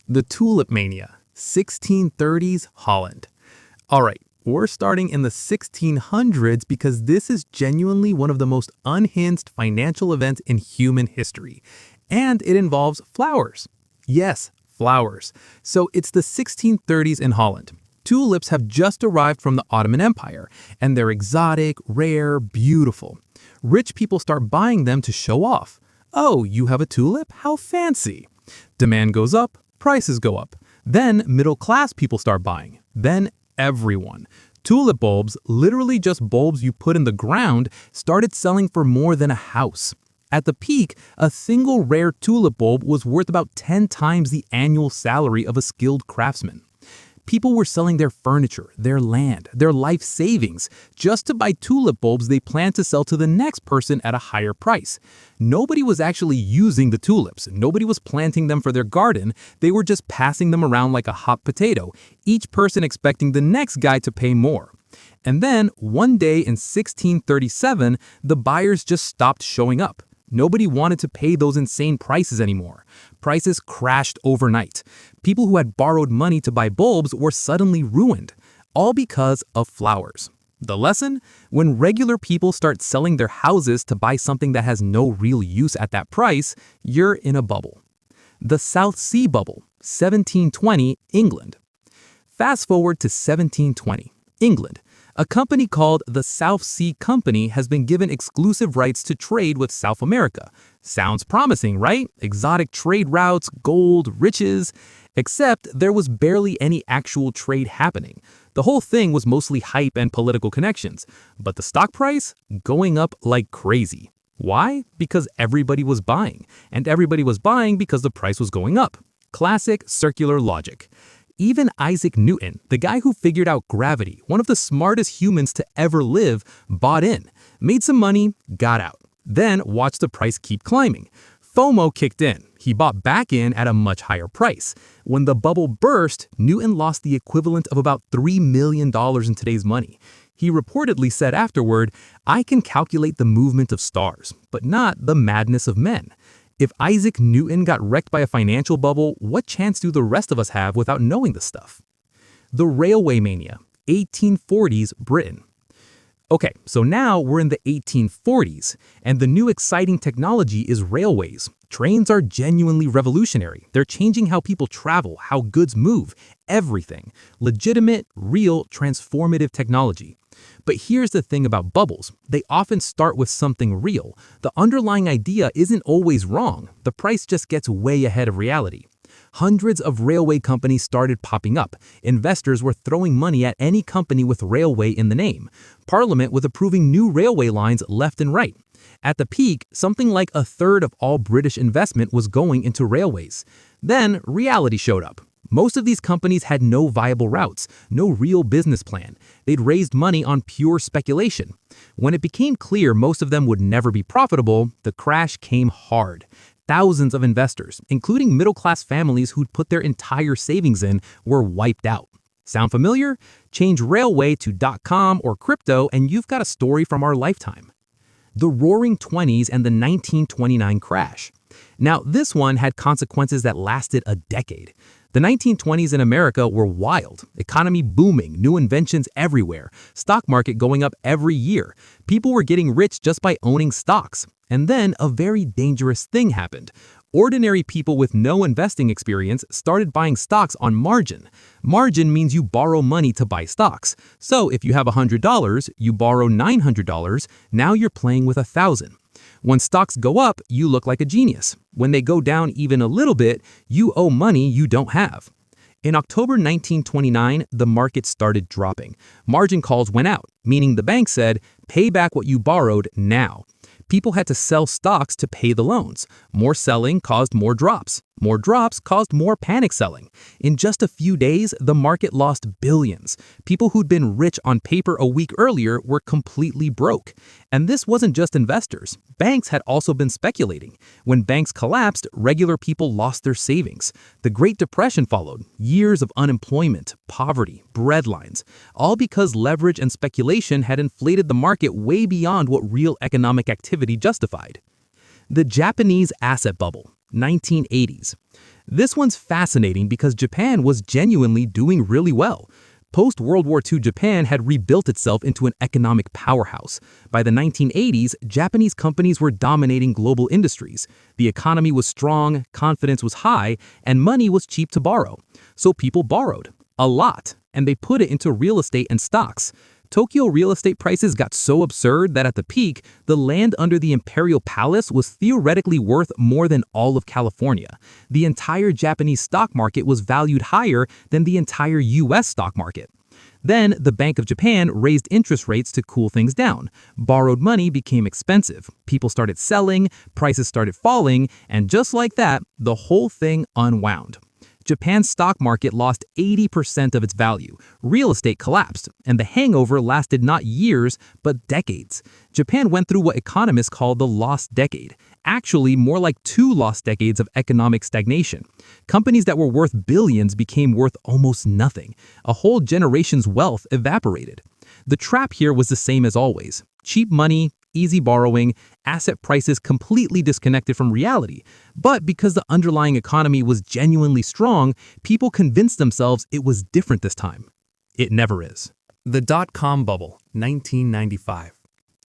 The Tulip Mania, 1630s Holland. All right, we're starting in the 1600s because this is genuinely one of the most unhinged financial events in human history. And it involves flowers. Yes, flowers. So it's the 1630s in Holland. Tulips have just arrived from the Ottoman Empire, and they're exotic, rare, beautiful. Rich people start buying them to show off. Oh, you have a tulip? How fancy. Demand goes up, prices go up. Then middle-class people start buying. Then everyone. Tulip bulbs, literally just bulbs you put in the ground, started selling for more than a house. At the peak, a single rare tulip bulb was worth about 10 times the annual salary of a skilled craftsman. People were selling their furniture, their land, their life savings just to buy tulip bulbs they planned to sell to the next person at a higher price. Nobody was actually using the tulips. Nobody was planting them for their garden. They were just passing them around like a hot potato, each person expecting the next guy to pay more. And then, one day in 1637, the buyers just stopped showing up. Nobody wanted to pay those insane prices anymore. Prices crashed overnight. People who had borrowed money to buy bulbs were suddenly ruined, all because of flowers. The lesson? When regular people start selling their houses to buy something that has no real use at that price, you're in a bubble. The South Sea Bubble, 1720, England. Fast forward to 1720, England. A company called the South Sea Company has been given exclusive rights to trade with South America. Sounds promising, right? Exotic trade routes, gold, riches. Except there was barely any actual trade happening. The whole thing was mostly hype and political connections. But the stock price? Going up like crazy. Why? Because everybody was buying. And everybody was buying because the price was going up. Classic circular logic. Even Isaac Newton, the guy who figured out gravity, one of the smartest humans to ever live, bought in, made some money, got out. Then watched the price keep climbing. FOMO kicked in. He bought back in at a much higher price. When the bubble burst, Newton lost the equivalent of about $3 million in today's money. He reportedly said afterward, "I can calculate the movement of stars, but not the madness of men." If Isaac Newton got wrecked by a financial bubble, what chance do the rest of us have without knowing this stuff? The Railway Mania, 1840s Britain. Okay, so now we're in the 1840s, and the new exciting technology is railways. Trains are genuinely revolutionary. They're changing how people travel, how goods move, everything. Legitimate, real, transformative technology. But here's the thing about bubbles. They often start with something real. The underlying idea isn't always wrong. The price just gets way ahead of reality. Hundreds of railway companies started popping up. Investors were throwing money at any company with railway in the name. Parliament was approving new railway lines left and right. At the peak, something like a third of all British investment was going into railways. Then reality showed up. Most of these companies had no viable routes, no real business plan. They'd raised money on pure speculation. When it became clear most of them would never be profitable, the crash came hard. Thousands of investors, including middle-class families who'd put their entire savings in, were wiped out. Sound familiar? Change railway to .com or crypto and you've got a story from our lifetime. The Roaring '20s and the 1929 crash. Now, this one had consequences that lasted a decade. The 1920s in America were wild. Economy booming, new inventions everywhere, stock market going up every year. People were getting rich just by owning stocks. And then a very dangerous thing happened. Ordinary people with no investing experience started buying stocks on margin. Margin means you borrow money to buy stocks. So if you have $100, you borrow $900, now you're playing with $1,000. When stocks go up, you look like a genius. When they go down even a little bit, you owe money you don't have. In October 1929, the market started dropping. Margin calls went out, meaning the bank said, pay back what you borrowed now. People had to sell stocks to pay the loans. More selling caused more drops. More drops caused more panic selling. In just a few days, the market lost billions. People who'd been rich on paper a week earlier were completely broke. And this wasn't just investors. Banks had also been speculating. When banks collapsed, regular people lost their savings. The Great Depression followed. Years of unemployment, poverty, breadlines. All because leverage and speculation had inflated the market way beyond what real economic activity justified. The Japanese asset bubble. 1980s. This one's fascinating because Japan was genuinely doing really well. Post-World War II Japan had rebuilt itself into an economic powerhouse. By the 1980s, Japanese companies were dominating global industries. The economy was strong, confidence was high, and money was cheap to borrow. So people borrowed. A lot. And they put it into real estate and stocks. Tokyo real estate prices got so absurd that at the peak, the land under the Imperial Palace was theoretically worth more than all of California. The entire Japanese stock market was valued higher than the entire US stock market. Then, the Bank of Japan raised interest rates to cool things down. Borrowed money became expensive. People started selling, prices started falling, and just like that, the whole thing unwound. Japan's stock market lost 80% of its value. Real estate collapsed, and the hangover lasted not years, but decades. Japan went through what economists call the lost decade. Actually, more like 2 lost decades of economic stagnation. Companies that were worth billions became worth almost nothing. A whole generation's wealth evaporated. The trap here was the same as always. Cheap money, easy borrowing, asset prices completely disconnected from reality. But because the underlying economy was genuinely strong, people convinced themselves it was different this time. It never is. The dot-com bubble, 1995.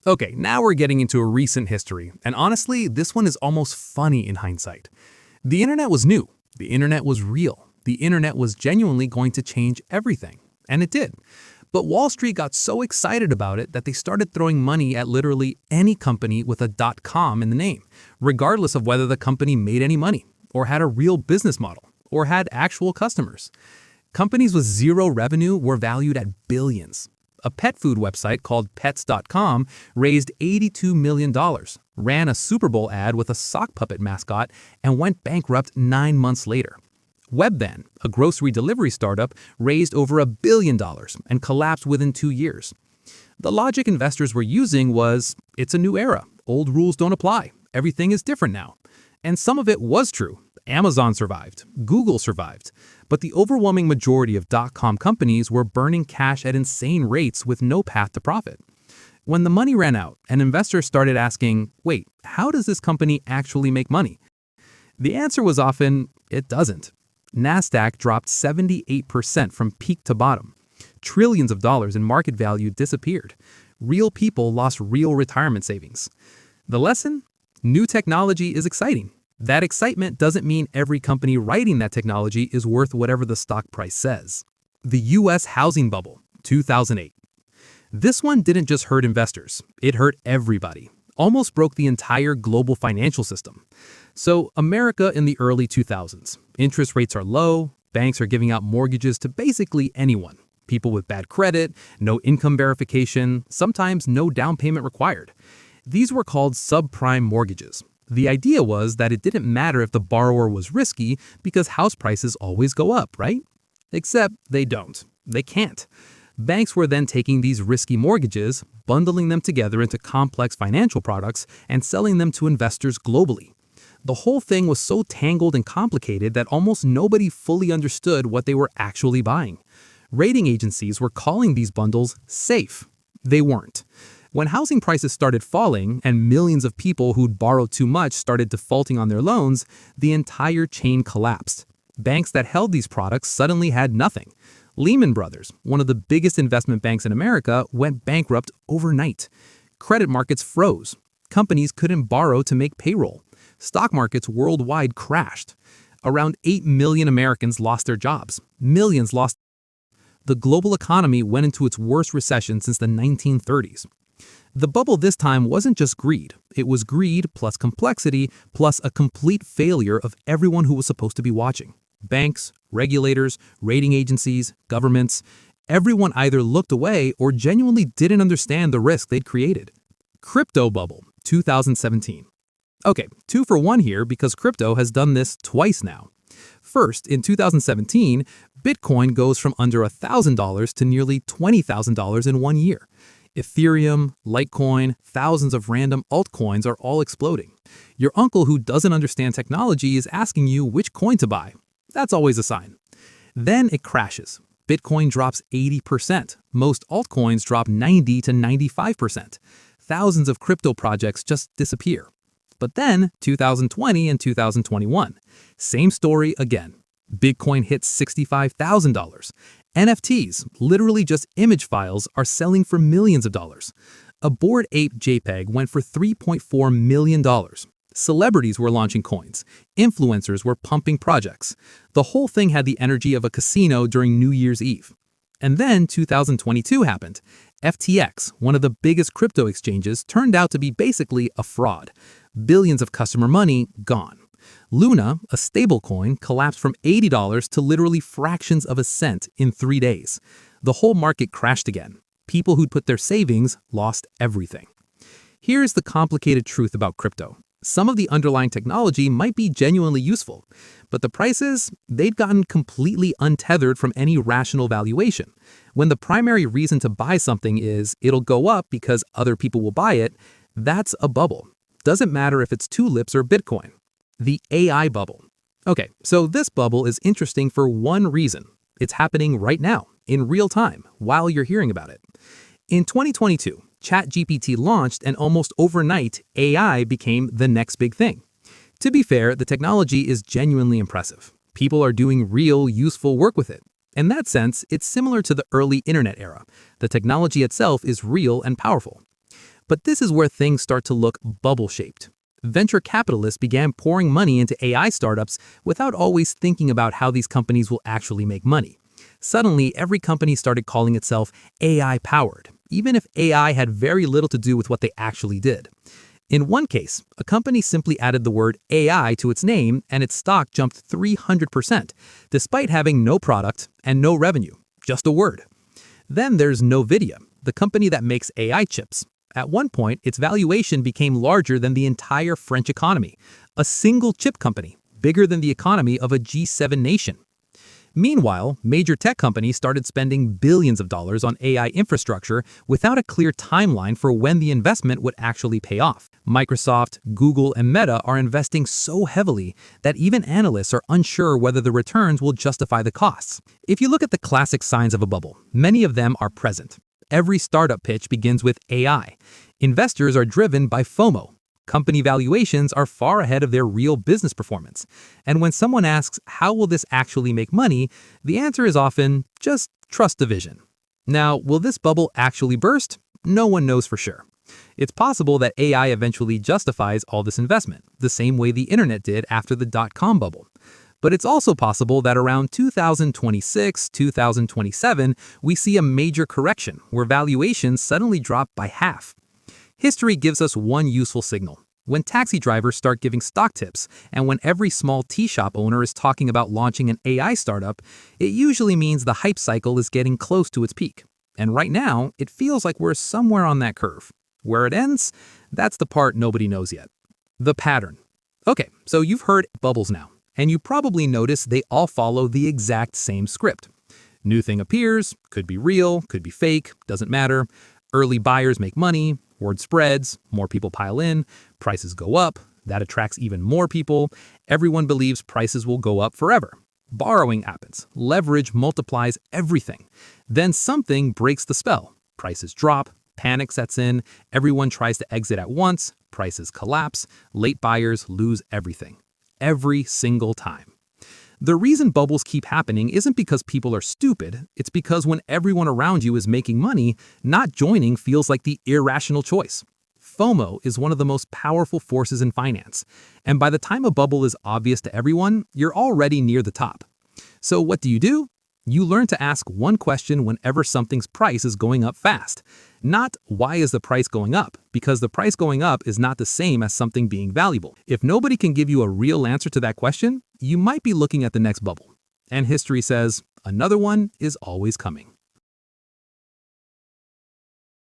Okay, now we're getting into a recent history, and honestly, this one is almost funny in hindsight. The internet was new. The internet was real. The internet was genuinely going to change everything. And it did. But Wall Street got so excited about it that they started throwing money at literally any company with a .com in the name, regardless of whether the company made any money, or had a real business model, or had actual customers. Companies with zero revenue were valued at billions. A pet food website called Pets.com raised $82 million, ran a Super Bowl ad with a sock puppet mascot, and went bankrupt 9 months later. Webvan, a grocery delivery startup, raised over $1 billion and collapsed within 2 years. The logic investors were using was, it's a new era, old rules don't apply, everything is different now. And some of it was true. Amazon survived, Google survived, but the overwhelming majority of .com companies were burning cash at insane rates with no path to profit. When the money ran out and investors started asking, wait, how does this company actually make money? The answer was often, it doesn't. NASDAQ dropped 78% from peak to bottom. Trillions of dollars in market value disappeared. Real people lost real retirement savings. The lesson? New technology is exciting. That excitement doesn't mean every company writing that technology is worth whatever the stock price says. The US housing bubble, 2008. This one didn't just hurt investors, it hurt everybody. Almost broke the entire global financial system. So, America in the early 2000s. Interest rates are low, banks are giving out mortgages to basically anyone. People with bad credit, no income verification, sometimes no down payment required. These were called subprime mortgages. The idea was that it didn't matter if the borrower was risky because house prices always go up, right? Except they don't. They can't. Banks were then taking these risky mortgages, bundling them together into complex financial products, and selling them to investors globally. The whole thing was so tangled and complicated that almost nobody fully understood what they were actually buying. Rating agencies were calling these bundles safe. They weren't. When housing prices started falling and millions of people who'd borrowed too much started defaulting on their loans, the entire chain collapsed. Banks that held these products suddenly had nothing. Lehman Brothers, one of the biggest investment banks in America, went bankrupt overnight. Credit markets froze. Companies couldn't borrow to make payroll. Stock markets worldwide crashed. Around 8 million Americans lost their jobs. Millions lost. The global economy went into its worst recession since the 1930s. The bubble this time wasn't just greed. It was greed plus complexity plus a complete failure of everyone who was supposed to be watching. Banks, regulators, rating agencies, governments, everyone either looked away or genuinely didn't understand the risk they'd created. Crypto bubble, 2017. Okay, 2 for 1 here because crypto has done this twice now. First, in 2017, Bitcoin goes from under $1,000 to nearly $20,000 in 1 year. Ethereum, Litecoin, thousands of random altcoins are all exploding. Your uncle who doesn't understand technology is asking you which coin to buy. That's always a sign. Then it crashes. Bitcoin drops 80%. Most altcoins drop 90 to 95%. Thousands of crypto projects just disappear. But then 2020 and 2021, same story again. Bitcoin hits $65,000. NFTs, literally just image files, are selling for millions of dollars. A Bored Ape JPEG went for $3.4 million. Celebrities were launching coins. Influencers were pumping projects. The whole thing had the energy of a casino during New Year's Eve. And then 2022 happened. FTX, one of the biggest crypto exchanges, turned out to be basically a fraud. Billions of customer money gone. Luna, a stablecoin, collapsed from $80 to literally fractions of a cent in 3 days. The whole market crashed again. People who'd put their savings lost everything. Here's the complicated truth about crypto. Some of the underlying technology might be genuinely useful, but the prices, they'd gotten completely untethered from any rational valuation. When the primary reason to buy something is it'll go up because other people will buy it, that's a bubble. Doesn't matter if it's tulips or Bitcoin. The AI bubble. Okay, so this bubble is interesting for one reason. It's happening right now, in real time, while you're hearing about it. In 2022, ChatGPT launched, and almost overnight, AI became the next big thing. To be fair, the technology is genuinely impressive. People are doing real, useful work with it. In that sense, it's similar to the early internet era. The technology itself is real and powerful. But this is where things start to look bubble-shaped. Venture capitalists began pouring money into AI startups without always thinking about how these companies will actually make money. Suddenly, every company started calling itself AI-powered, even if AI had very little to do with what they actually did. In one case, a company simply added the word AI to its name and its stock jumped 300%, despite having no product and no revenue, just a word. Then there's NVIDIA, the company that makes AI chips. At one point, its valuation became larger than the entire French economy, a single chip company, bigger than the economy of a G7 nation. Meanwhile, major tech companies started spending billions of dollars on AI infrastructure without a clear timeline for when the investment would actually pay off. Microsoft, Google, and Meta are investing so heavily that even analysts are unsure whether the returns will justify the costs. If you look at the classic signs of a bubble, many of them are present. Every startup pitch begins with AI. Investors are driven by FOMO. Company valuations are far ahead of their real business performance. And when someone asks, how will this actually make money? The answer is often, just trust the vision. Now, will this bubble actually burst? No one knows for sure. It's possible that AI eventually justifies all this investment, the same way the internet did after the dot-com bubble. But it's also possible that around 2026, 2027, we see a major correction where valuations suddenly drop by half. History gives us one useful signal. When taxi drivers start giving stock tips, and when every small tea shop owner is talking about launching an AI startup, it usually means the hype cycle is getting close to its peak. And right now, it feels like we're somewhere on that curve. Where it ends, that's the part nobody knows yet. The pattern. Okay, so you've heard bubbles now, and you probably noticed they all follow the exact same script. New thing appears, could be real, could be fake, doesn't matter. Early buyers make money, word spreads, more people pile in, prices go up, that attracts even more people. Everyone believes prices will go up forever. Borrowing happens, leverage multiplies everything. Then something breaks the spell. Prices drop, panic sets in, everyone tries to exit at once, prices collapse, late buyers lose everything. Every single time. The reason bubbles keep happening isn't because people are stupid, it's because when everyone around you is making money, not joining feels like the irrational choice. FOMO is one of the most powerful forces in finance, and by the time a bubble is obvious to everyone, you're already near the top. So what do? You learn to ask one question whenever something's price is going up fast. Not, why is the price going up? Because the price going up is not the same as something being valuable. If nobody can give you a real answer to that question, you might be looking at the next bubble. And history says, another one is always coming.